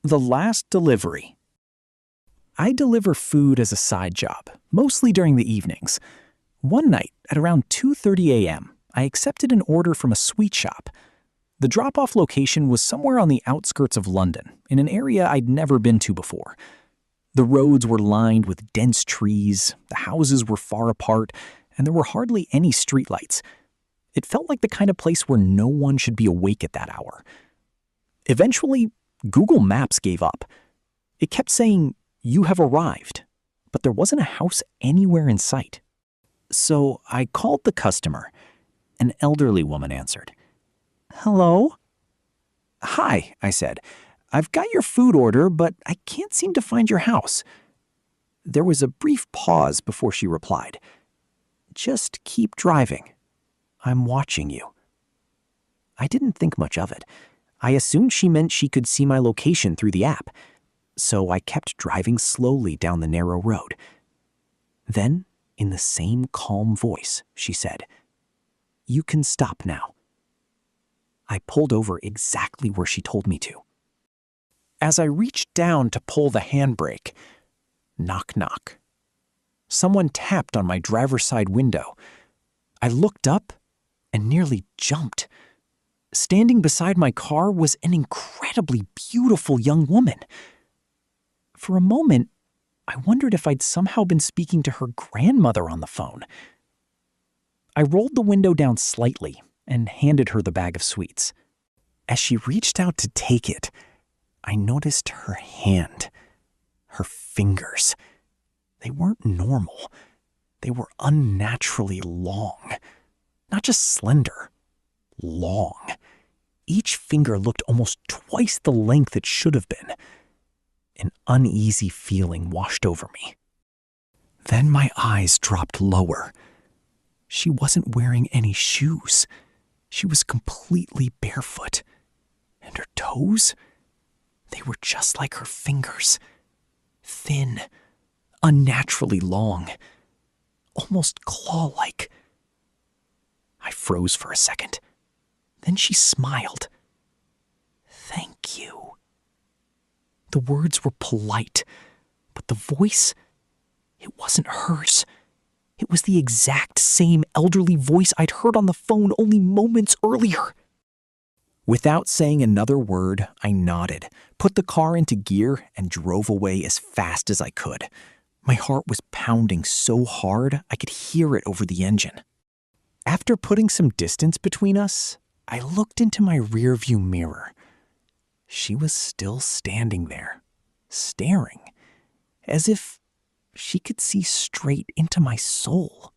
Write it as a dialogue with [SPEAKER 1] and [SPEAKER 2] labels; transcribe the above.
[SPEAKER 1] The last delivery. I deliver food as a side job, mostly during the evenings. One night, at around 2:30 a.m., I accepted an order from a sweet shop. The drop-off location was somewhere on the outskirts of London, in an area I'd never been to before. The roads were lined with dense trees, the houses were far apart, and there were hardly any streetlights. It felt like the kind of place where no one should be awake at that hour. Eventually, Google Maps gave up. It kept saying, "You have arrived," but there wasn't a house anywhere in sight. So I called the customer. An elderly woman answered. "Hello?" "Hi," I said. "I've got your food order, but I can't seem to find your house." There was a brief pause before she replied. "Just keep driving. I'm watching you." I didn't think much of it. I assumed she meant she could see my location through the app. So I kept driving slowly down the narrow road. Then, in the same calm voice, she said, "You can stop now." I pulled over exactly where she told me to. As I reached down to pull the handbrake, knock, knock. Someone tapped on my driver's side window. I looked up and nearly jumped. Standing beside my car was an incredibly beautiful young woman. For a moment, I wondered if I'd somehow been speaking to her grandmother on the phone. I rolled the window down slightly and handed her the bag of sweets. As she reached out to take it, I noticed her hand, her fingers. They weren't normal. They were unnaturally long. Not just slender, long. Each finger looked almost twice the length it should have been. An uneasy feeling washed over me. Then my eyes dropped lower. She wasn't wearing any shoes. She was completely barefoot. And her toes? They were just like her fingers. Thin, unnaturally long, almost claw-like. I froze for a second. Then she smiled. "Thank you." The words were polite, but the voice, it wasn't hers. It was the exact same elderly voice I'd heard on the phone only moments earlier. Without saying another word, I nodded, put the car into gear, and drove away as fast as I could. My heart was pounding so hard I could hear it over the engine. After putting some distance between us, I looked into my rearview mirror. She was still standing there, staring, as if she could see straight into my soul.